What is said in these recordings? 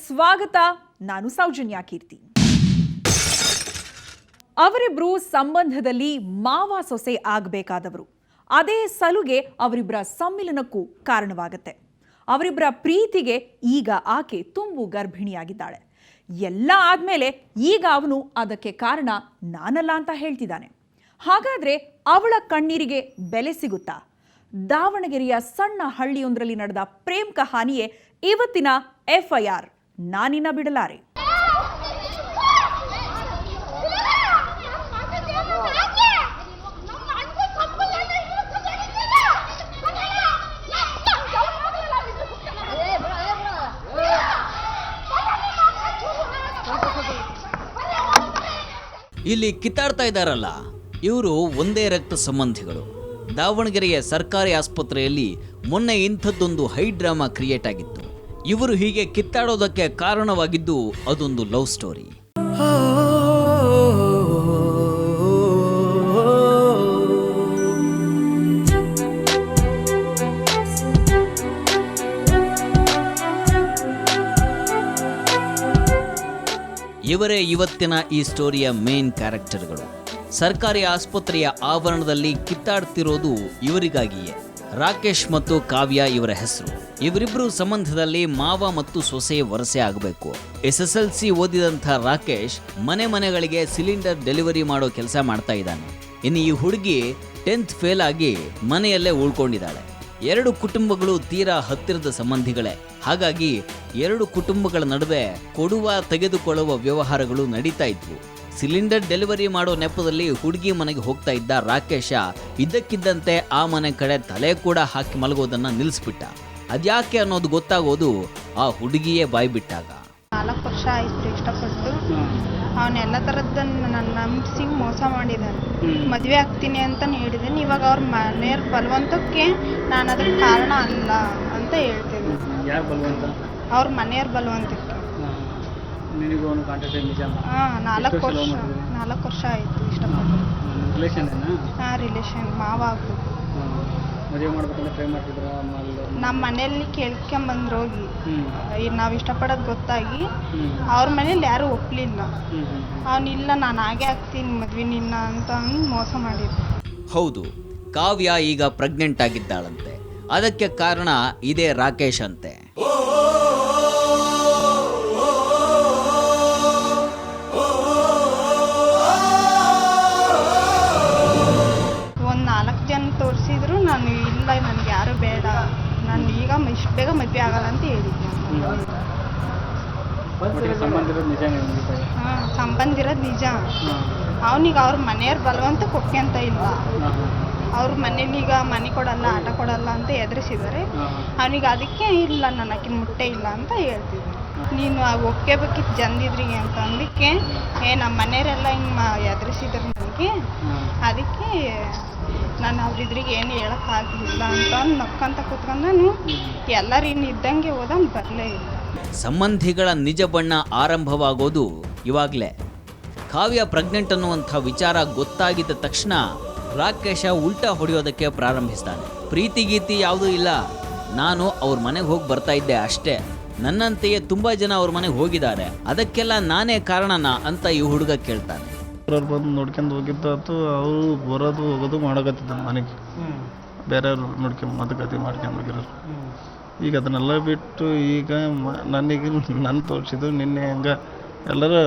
ಸ್ವಾಗತ. ನಾನು ಸೌಜನ್ಯ ಕೀರ್ತಿ. ಅವರಿಬ್ರು ಸಂಬಂಧದಲ್ಲಿ ಮಾವ ಸೊಸೆ ಆಗಬೇಕಾದವರು. ಅದೇ ಸಲುಗೆ ಅವರಿಬ್ಬರ ಸಮ್ಮಿಲನಕ್ಕೂ ಕಾರಣವಾಗುತ್ತೆ. ಅವರಿಬ್ಬರ ಪ್ರೀತಿಗೆ ಈಗ ಆಕೆ ತುಂಬು ಗರ್ಭಿಣಿಯಾಗಿದ್ದಾಳೆ. ಎಲ್ಲ ಆದ್ಮೇಲೆ ಈಗ ಅವನು ಅದಕ್ಕೆ ಕಾರಣ ನಾನಲ್ಲ ಅಂತ ಹೇಳ್ತಿದ್ದಾನೆ. ಹಾಗಾದ್ರೆ ಅವಳ ಕಣ್ಣೀರಿಗೆ ಬೆಲೆ ಸಿಗುತ್ತಾ? ದಾವಣಗೆರೆಯ ಸಣ್ಣ ಹಳ್ಳಿಯೊಂದರಲ್ಲಿ ನಡೆದ ಪ್ರೇಮ್ ಕಹಾನಿಯೇ ಇವತ್ತಿನ FIR. ನಾನಿನ್ನ ಬಿಡಲಾರೆ. ಇಲ್ಲಿ ಕಿತ್ತಾಡ್ತಾ ಇದ್ದಾರಲ್ಲ, ಇವರು ಒಂದೇ ರಕ್ತ ಸಂಬಂಧಿಗಳು. ದಾವಣಗೆರೆಯ ಸರ್ಕಾರಿ ಆಸ್ಪತ್ರೆಯಲ್ಲಿ ಮೊನ್ನೆ ಇಂಥದ್ದೊಂದು ಹೈ ಡ್ರಾಮಾ ಕ್ರಿಯೇಟ್ ಆಗಿತ್ತು. ಇವರು ಹೀಗೆ ಕಿತ್ತಾಡೋದಕ್ಕೆ ಕಾರಣವಾಗಿದ್ದು ಅದೊಂದು ಲವ್ ಸ್ಟೋರಿ. ಇವರೇ ಇವತ್ತಿನ ಈ ಸ್ಟೋರಿಯ ಮೇನ್ ಕ್ಯಾರೆಕ್ಟರ್ಗಳು. ಸರ್ಕಾರಿ ಆಸ್ಪತ್ರೆಯ ಆವರಣದಲ್ಲಿ ಕಿತ್ತಾಡ್ತಿರೋದು ಇವರಿಗಾಗಿಯೇ. ರಾಕೇಶ್ ಮತ್ತು ಕಾವ್ಯ ಇವರ ಹೆಸರು. ಇವರಿಬ್ಬರು ಸಂಬಂಧದಲ್ಲಿ ಮಾವ ಮತ್ತು ಸೊಸೆ ವರಸೆ ಆಗಬೇಕು. SSLC ಓದಿದಂಥ ರಾಕೇಶ್ ಮನೆಗಳಿಗೆ ಸಿಲಿಂಡರ್ ಡೆಲಿವರಿ ಮಾಡೋ ಕೆಲಸ ಮಾಡ್ತಾ ಇದ್ದಾನೆ. ಇನ್ನು ಈ ಹುಡುಗಿ 10th ಫೇಲ್ ಆಗಿ ಮನೆಯಲ್ಲೇ ಉಳ್ಕೊಂಡಿದ್ದಾಳೆ. ಎರಡು ಕುಟುಂಬಗಳು ತೀರಾ ಹತ್ತಿರದ ಸಂಬಂಧಿಗಳೇ. ಹಾಗಾಗಿ ಎರಡು ಕುಟುಂಬಗಳ ನಡುವೆ ಕೊಡುವ ತೆಗೆದುಕೊಳ್ಳುವ ವ್ಯವಹಾರಗಳು ನಡೀತಾ ಇದ್ವು. ಸಿಲಿಂಡರ್ ಡೆಲಿವರಿ ಮಾಡೋ ನೆಪದಲ್ಲಿ ಹುಡುಗಿ ಮನೆಗೆ ಹೋಗ್ತಾ ಇದ್ದ ರಾಕೇಶ ಇದ್ದಕ್ಕಿದ್ದಂತೆ ಆ ಮನೆ ಕಡೆ ತಲೆ ಕೂಡ ಹಾಕಿ ಮಲಗೋದನ್ನ ನಿಲ್ಲಿಸ್ಬಿಟ್ಟ. ಅದ್ಯಾಕೆ ಅನ್ನೋದು ಗೊತ್ತಾಗೋದು ಆ ಹುಡುಗಿಯೇ ಬಾಯ್ ಬಿಟ್ಟಾಗ. 4 ವರ್ಷ ಆಯ್ತು ಇಷ್ಟಪಟ್ಟು. ಅವನೆಲ್ಲ ಥರದ್ದು ನನ್ನ ನಂಬಿಸಿ ಮೋಸ ಮಾಡಿದ್ದಾನೆ. ಮದುವೆ ಆಗ್ತೀನಿ ಅಂತ ಹೇಳಿದ್ದೇನೆ. ಇವಾಗ ಅವ್ರ ಮನೆಯವ್ರ ಬಲವಂತಕ್ಕೆ ನಾನು ಅದಕ್ಕೆ ಕಾರಣ ಅಲ್ಲ ಅಂತ ಹೇಳ್ತೇನೆ. ಅವ್ರ ಮನೆಯವ್ರ ಬಲವಂತಕ್ಕೆ. 4 ವರ್ಷ ಆಯ್ತು ಇಷ್ಟಪಟ್ಟು. ರಿಲೇಷನ್ ಮಾವ ಆಗ್ಬೇಕು. ನಮ್ಮ ಮನೆಯಲ್ಲಿ ಕೇಳ್ಕೊಂಬಂದ್ರು ಹೋಗಿ. ನಾವು ಇಷ್ಟಪಡೋದು ಗೊತ್ತಾಗಿ ಅವ್ರ ಮನೇಲಿ ಯಾರು ಒಪ್ಲಿಲ್ಲ. ಅವನಿಲ್ಲ ನಾನು ಹಾಗೆ ಆಗ್ತೀನಿ ಮದ್ವೆ ನಿನ್ನ ಅಂತ ಮೋಸ ಮಾಡಿದ್ರು. ಹೌದು, ಕಾವ್ಯ ಈಗ ಪ್ರೆಗ್ನೆಂಟ್ ಆಗಿದ್ದಾಳಂತೆ. ಅದಕ್ಕೆ ಕಾರಣ ಇದೇ ರಾಕೇಶ್ ಅಂತೆ. ಒಂದು 4 ಜನ ತೋರಿಸಿದ್ರು ನಾನು ಇಲ್ಲ, ನನಗೆ ಯಾರು ಬೇಡ, ನಾನು ಈಗ ಇಷ್ಟು ಬೇಗ ಮದುವೆ ಆಗಲ್ಲ ಅಂತ ಹೇಳಿದ್ದೆ. ಸಂಬಂಧಿರೋದು ನಿಜ. ಅವನಿಗೆ ಅವ್ರ ಮನೆಯವ್ರ ಬಲವಂತ ಕೊಡ್ಕೊಂತ ಇಲ್ಲ. ಅವ್ರ ಮನೇಲಿ ಈಗ ಮನೆ ಕೊಡಲ್ಲ, ಆಟ ಕೊಡಲ್ಲ ಅಂತ ಎದುರಿಸಿದ್ದಾರೆ. ಅವನಿಗೆ ಅದಕ್ಕೆ ಇಲ್ಲ, ನಾನು ಆಕಿನ ಮುಟ್ಟೆ ಇಲ್ಲ ಅಂತ ಹೇಳ್ತಿದ್ದೆ. ನೀನು ಒಪ್ಕೋಬೇಕಿತ್ತು ಜಂದಿದ್ರಿಗೆ ಅಂತ ಅಂದಕ್ಕೆ ನಮ್ಮ ಮನೆಯವರೆಲ್ಲ ಹಿಂಗೆ ಎದುರಿಸಿದ್ರು ನನಗೆ. ಅದಕ್ಕೆ ನಾನು ಅವ್ರಿದ್ರಿಗೆ ಏನು ಹೇಳೋಕ್ಕಾಗಲಿಲ್ಲ ಅಂತ ನಕ್ಕಂತ ಕೂತ್ಕೊಂಡು ಎಲ್ಲರೂ ಇನ್ನು ಇದ್ದಂಗೆ ಹೋದಂಗೆ ಬರಲೇ ಇಲ್ಲ. ಸಂಬಂಧಿಗಳ ನಿಜ ಬಣ್ಣ ಆರಂಭವಾಗೋದು ಇವಾಗಲೇ. ಕಾವ್ಯ ಪ್ರೆಗ್ನೆಂಟ್ ಅನ್ನುವಂಥ ವಿಚಾರ ಗೊತ್ತಾಗಿದ್ದ ತಕ್ಷಣ ರಾಕೇಶ ಉಲ್ಟಾ ಹೊಡೆಯೋದಕ್ಕೆ ಪ್ರಾರಂಭಿಸ್ತಾನೆ. ಪ್ರೀತಿ ಗೀತಿ ಯಾವುದೂ ಇಲ್ಲ, ನಾನು ಅವ್ರ ಮನೆಗೆ ಹೋಗಿ ಬರ್ತಾ ಇದ್ದೆ ಅಷ್ಟೇ, ನನ್ನಂತೆಯೇ ತುಂಬ ಜನ ಅವ್ರ ಮನೆಗೆ ಹೋಗಿದ್ದಾರೆ, ಅದಕ್ಕೆಲ್ಲ ನಾನೇ ಕಾರಣನಾ ಅಂತ ಈ ಹುಡುಗ ಕೇಳ್ತಾನೆ. ಅವ್ರು ಬಂದು ನೋಡ್ಕೊಂಡು ಹೋಗಿದ್ದಾತು. ಅವರು ಬರೋದು ಹೋಗೋದು ಮಾಡೋಕತ್ತಿದ್ದ ಮನೆಗೆ. ಬೇರೆಯವ್ರು ನೋಡ್ಕೊಂಡು ಮಾತುಕತೆ ಮಾಡ್ಕೊಂಡು ಹೋಗಿರೋರು. ಈಗ ಅದನ್ನೆಲ್ಲ ಬಿಟ್ಟು ಈಗ ನನಗೆ ನನ್ನ ತೋರಿಸಿದ್ದು ನಿನ್ನೆ ಹಂಗೆ ಎಲ್ಲರೂ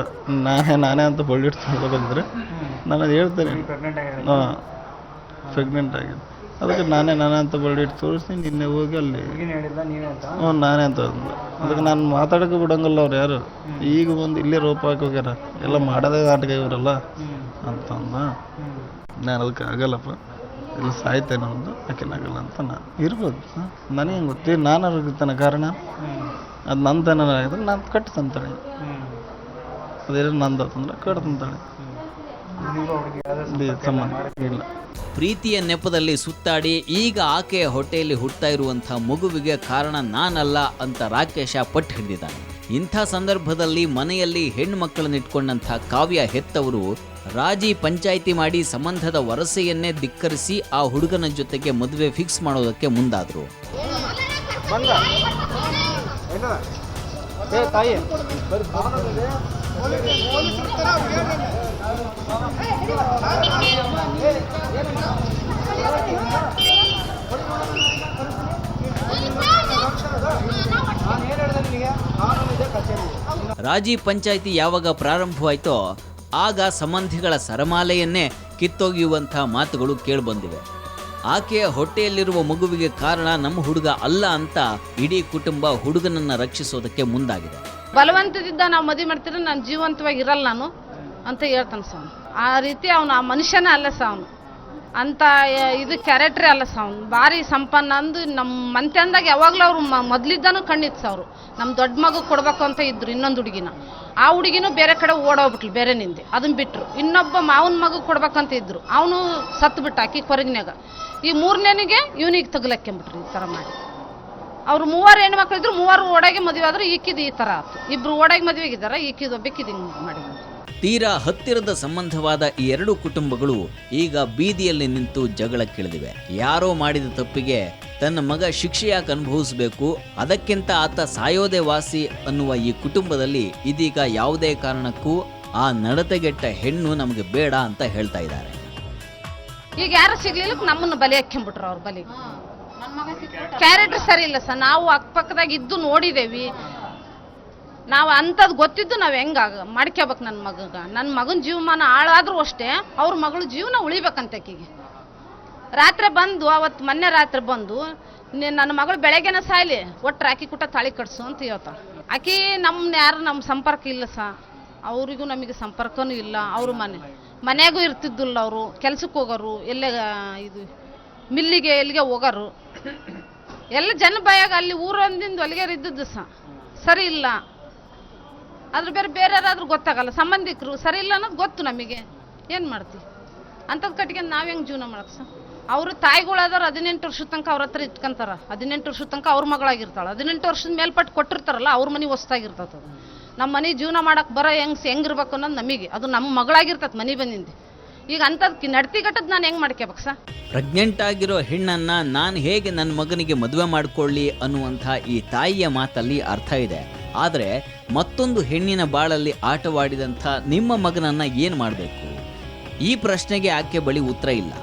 ನಾನೇ ಅಂತ ಹೊಳ್ಳಿಟ್ಟು ಹೋಗಿದ್ರೆ ನಾನು ಅದು ಹೇಳ್ತೇನೆ. ಹಾಂ, ಪ್ರೆಗ್ನೆಂಟ್ ಆಗಿದೆ. ಅದಕ್ಕೆ ನಾನೇ ಅಂತ ಬಳ್ಳಿಟ್ಟು ತೋರಿಸಿ ನಿನ್ನೆ ಹೋಗಿ ಅಲ್ಲಿ ನಾನೇ ಅಂತ ಅಂದು. ಅದಕ್ಕೆ ನಾನು ಮಾತಾಡೋಕೆ ಬಿಡಂಗಲ್ಲ ಅವ್ರು ಯಾರು. ಈಗ ಬಂದು ಇಲ್ಲೇ ರೋಪ್ ಹಾಕಿ ಹೋಗ್ಯಾರ, ಎಲ್ಲ ಮಾಡೋದೇ ನಾಟಕ ಇವರಲ್ಲ ಅಂತಂದ. ನಾನು ಅದಕ್ಕೆ ಆಗಲ್ಲಪ್ಪ, ಇಲ್ಲ ಸಾಯ್ತೇನೆ ಒಂದು ಆಕೆನಾಗಲ್ಲ ಅಂತ ನಾನು ಇರ್ಬೋದು. ನನಗೆ ಹೆಂಗೆ ಗೊತ್ತಿ ನಾನು ಇರ್ತಾನೆ ಕಾರಣ ಅದು ನಂದು ಆಗಿದ್ರೆ ನಾನು ಕಟ್ಟು ತಂತಾಳೆ. ಅದೇನು ನಂದು ಅಂತಂದ್ರೆ ಕಟ್ಟು ತಂತಾಳೆ. ಸಂಬಂಧ ಇಲ್ಲ. ಪ್ರೀತಿಯ ನೆಪದಲ್ಲಿ ಸುತ್ತಾಡಿ ಈಗ ಆಕೆಯ ಹೊಟ್ಟೆಯಲ್ಲಿ ಹುಟ್ಟುತ್ತಾ ಇರುವಂಥ ಮಗುವಿಗೆ ಕಾರಣ ನಾನಲ್ಲ ಅಂತ ರಾಕೇಶ ಪಟ್ಟು ಹಿಡಿದಿದ್ದಾನೆ. ಇಂಥ ಸಂದರ್ಭದಲ್ಲಿ ಮನೆಯಲ್ಲಿ ಹೆಣ್ಣು ಮಕ್ಕಳನ್ನಿಟ್ಕೊಂಡಂಥ ಕಾವ್ಯ ಹೆತ್ತವರು ರಾಜಿ ಪಂಚಾಯಿತಿ ಮಾಡಿ ಸಂಬಂಧದ ವರಸೆಯನ್ನೇ ಧಿಕ್ಕರಿಸಿ ಆ ಹುಡುಗನ ಜೊತೆಗೆ ಮದುವೆ ಫಿಕ್ಸ್ ಮಾಡೋದಕ್ಕೆ ಮುಂದಾದರು. ರಾಜಿ ಪಂಚಾಯಿತಿ ಯಾವಾಗ ಪ್ರಾರಂಭವಾಯಿತೋ ಆಗ ಸಂಬಂಧಿಗಳ ಸರಮಾಲೆಯನ್ನೇ ಕಿತ್ತೊಗೆಯುವಂಥ ಮಾತುಗಳು ಕೇಳಿಬಂದಿವೆ. ಆಕೆಯ ಹೊಟ್ಟೆಯಲ್ಲಿರುವ ಮಗುವಿಗೆ ಕಾರಣ ನಮ್ಮ ಹುಡುಗ ಅಲ್ಲ ಅಂತ ಇಡೀ ಕುಟುಂಬ ಹುಡುಗನನ್ನ ರಕ್ಷಿಸೋದಕ್ಕೆ ಮುಂದಾಗಿದೆ. ಬಲವಂತದಿಂದ ನಾವು ಮದುವೆ ಮಾಡ್ತಿದ್ರೆ ನಾನು ಜೀವಂತವಾಗಿ ಇರಲ್ಲ ನಾನು ಅಂತ ಹೇಳ್ತಾನೆ ಸರ್. ಆ ರೀತಿ ಅವನು ಆ ಮನುಷ್ಯನೇ ಅಲ್ಲ ಸರ್, ಅವನು ಅಂತ ಇದು ಕ್ಯಾರೆಕ್ಟ್ರೇ ಅಲ್ಲ ಸರ್. ಅವನು ಭಾರಿ ಸಂಪನ್ನ ಅಂದು ನಮ್ಮ ಮಂತ್ಯಂದಾಗ ಯಾವಾಗಲೂ ಅವರು ಮೊದಲಿದ್ದಾನು ಕಣ್ಣಿತ್ತು ಅವರು. ನಮ್ಮ ದೊಡ್ಡ ಮಗು ಕೊಡ್ಬೇಕು ಅಂತ ಇದ್ರು ಇನ್ನೊಂದು ಹುಡುಗಿನ, ಆ ಹುಡುಗಿನೂ ಬೇರೆ ಕಡೆ ಓಡೋಗ್ಬಿಟ್ಲು ಬೇರೆ ನಿಂದೆ, ಅದನ್ನ ಬಿಟ್ಟರು. ಇನ್ನೊಬ್ಬ ಮಾವನ ಮಗು ಕೊಡ್ಬೇಕಂತ ಇದ್ರು, ಅವನು ಸತ್ತು ಬಿಟ್ಟ ಆಕಿ ಕೊರಗಿನಾಗ. ಈ ಮೂರನೇನಿಗೆ ಇವನಿಗೆ ತಗಲಕ್ಕೆಂಬಿಟ್ರು ಈ ಥರ ಮಾಡಿ. ಅವ್ರು 3 ಹೆಣ್ಮಕ್ಳು ಇದ್ರು, 3 ಓಡಾಗಿ ಮದುವೆ ಆದ್ರೆ ಈಕಿದು ಈ ಥರ ಆಯ್ತು. ಇಬ್ರು ಓಡಾಗಿ ಮದುವೆಗಿದ್ದಾರೆ, ಈಕಿದು ಒಬ್ಬಕ್ಕಿದು ಹಿಂಗೆ ಮಾಡಿ. ತೀರಾ ಹತ್ತಿರದ ಸಂಬಂಧವಾದ ಈ ಎರಡು ಕುಟುಂಬಗಳು ಈಗ ಬೀದಿಯಲ್ಲಿ ನಿಂತು ಜಗಳಕ್ಕಿಳಿದಿವೆ. ಯಾರೋ ಮಾಡಿದ ತಪ್ಪಿಗೆ ತನ್ನ ಮಗ ಶಿಕ್ಷೆ ಯಾಕೆ ಅನುಭವಿಸಬೇಕು, ಅದಕ್ಕಿಂತ ಆತ ಸಾಯೋದೇ ವಾಸಿ ಅನ್ನುವ ಈ ಕುಟುಂಬದಲ್ಲಿ ಇದೀಗ ಯಾವುದೇ ಕಾರಣಕ್ಕೂ ಆ ನಡತೆಗೆಟ್ಟ ಹೆಣ್ಣು ನಮಗೆ ಬೇಡ ಅಂತ ಹೇಳ್ತಾ ಇದ್ದಾರೆ. ಈಗ ಯಾರು ಸಿಗ್ಲಿಲ್ಲ, ನಮ್ಮನ್ನು ಬಲಿ ಹಾಕ್ಕೊಂಡ್ಬಿಟ್ರು. ಅವ್ರ ಬಲಿ ಕ್ಯಾರೆಕ್ಟರ್ ಸರಿ ಇಲ್ಲ ಸರ್. ನಾವು ಅಕ್ಕಪಕ್ಕದಾಗ ಇದ್ದು ನೋಡಿದೇವಿ, ನಾವು ಅಂಥದ್ದು ಗೊತ್ತಿದ್ದು ನಾವು ಹೆಂಗಾಗ ಮಾಡ್ಕೋಬೇಕು. ನನ್ನ ಮಗನ ಜೀವಮಾನ ಹಾಳಾದ್ರೂ ಅಷ್ಟೇ ಅವ್ರ ಮಗಳು ಜೀವನ ಉಳಿಬೇಕಂತ ಆಕಿಗೆ. ರಾತ್ರಿ ಬಂದು ಅವತ್ತು ಮೊನ್ನೆ ರಾತ್ರಿ ಬಂದು ನನ್ನ ಮಗಳು ಬೆಳಗ್ಗೆನ ಸಾಯ್ಲಿ ಒಟ್ಟು ರಾಕಿ ಕುಟ್ಟ ತಾಳಿ ಕಟ್ಸು ಅಂತ ಹೇಳ್ತಾಳೆ. ಆಕಿ ನಮ್ಮ ಸಂಪರ್ಕ ಇಲ್ಲ ಸರ್, ಅವರಿಗೂ ನಮಗೆ ಸಂಪರ್ಕನೂ ಇಲ್ಲ. ಅವರು ಮನೆಯಾಗೂ ಇರ್ತಿದ್ದಿಲ್ಲ, ಅವರು ಕೆಲ್ಸಕ್ಕೆ ಹೋಗೋರು, ಎಲ್ಲೇ ಇದು ಮಿಲ್ಲಿಗೆ ಎಲ್ಲಿಗೆ ಹೋಗೋರು. ಎಲ್ಲ ಜನ ಬಾಯಾಗ ಅಲ್ಲಿ ಊರೊಂದಿಂದ ಒಲಿಗೆ ಇದ್ದದ್ದು ಸರಿ ಇಲ್ಲ. ಆದ್ರೆ ಬೇರೆ ಯಾರಾದ್ರೂ ಗೊತ್ತಾಗಲ್ಲ, ಸಂಬಂಧಿಕರು ಸರಿ ಇಲ್ಲ ಅನ್ನೋದು ಗೊತ್ತು ನಮಗೆ. ಏನು ಮಾಡ್ತೀವಿ ಅಂಥದ್ದು ಕಟ್ಕೊಂಡು ನಾವು ಹೆಂಗೆ ಜೀವನ ಮಾಡಕ್ಕೆ ಸರ್? ಅವರು ತಾಯಿಗಳಾದವ್ರು 18 ವರ್ಷದ ತನಕ ಅವ್ರ ಹತ್ರ ಇಟ್ಕೊಂತಾರ. 18 ವರ್ಷದ ತನಕ ಅವ್ರ ಮಗಳಾಗಿರ್ತಾಳೆ. 18 ವರ್ಷದ ಮೇಲ್ಪಟ್ಟು ಕೊಟ್ಟಿರ್ತಾರಲ್ಲ ಅವ್ರ ಮನೆ ಹೊಸ್ತಾಗಿರ್ತದೆ. ನಮ್ಮ ಮನೆ ಜೀವನ ಮಾಡಕ್ಕೆ ಬರೋ ಹೆಂಗಿರ್ಬೇಕು ಅನ್ನೋದು ನಮಗೆ, ಅದು ನಮ್ಮ ಮಗಳಾಗಿರ್ತದೆ ಮನೆ ಬಂದಿಂದೆ. ಈಗ ಅಂಥದ್ದು ನಡ್ತಿಗಟ್ಟದ್ದು ನಾನು ಹೆಂಗೆ ಮಾಡ್ಕೋಬೇಕು ಸರ್? ಪ್ರೆಗ್ನೆಂಟ್ ಆಗಿರೋ ಹೆಣ್ಣನ್ನ ನಾನು ಹೇಗೆ ನನ್ನ ಮಗನಿಗೆ ಮದುವೆ ಮಾಡಿಕೊಳ್ಳಿ ಅನ್ನುವಂಥ ಈ ತಾಯಿಯ ಮಾತಲ್ಲಿ ಅರ್ಥ ಇದೆ. ಆದರೆ ಮತ್ತೊಂದು ಹೆಣ್ಣಿನ ಬಾಳಲ್ಲಿ ಆಟವಾಡಿದಂಥ ನಿಮ್ಮ ಮಗನನ್ನ ಏನು ಮಾಡಬೇಕು? ಈ ಪ್ರಶ್ನೆಗೆ ಆಕೆ ಬಳಿ ಉತ್ತರ ಇಲ್ಲ.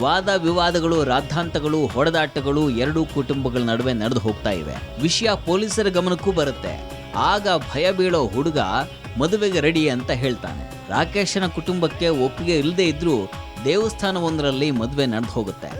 ವಾದ ವಿವಾದಗಳು, ರಾದ್ಧಾಂತಗಳು, ಹೊಡೆದಾಟಗಳು ಎರಡೂ ಕುಟುಂಬಗಳ ನಡುವೆ ನಡೆದು ಹೋಗ್ತಾ ಇವೆ. ವಿಷಯ ಪೊಲೀಸರ ಗಮನಕ್ಕೂ ಬರುತ್ತೆ. ಆಗ ಭಯ ಬೀಳೋ ಹುಡುಗ ಮದುವೆಗೆ ರೆಡಿ ಅಂತ ಹೇಳ್ತಾನೆ. ರಾಕೇಶನ ಕುಟುಂಬಕ್ಕೆ ಒಪ್ಪಿಗೆ ಇಲ್ಲದೆ ಇದ್ರೂ ದೇವಸ್ಥಾನವೊಂದರಲ್ಲಿ ಮದುವೆ ನಡೆದು ಹೋಗುತ್ತೆ.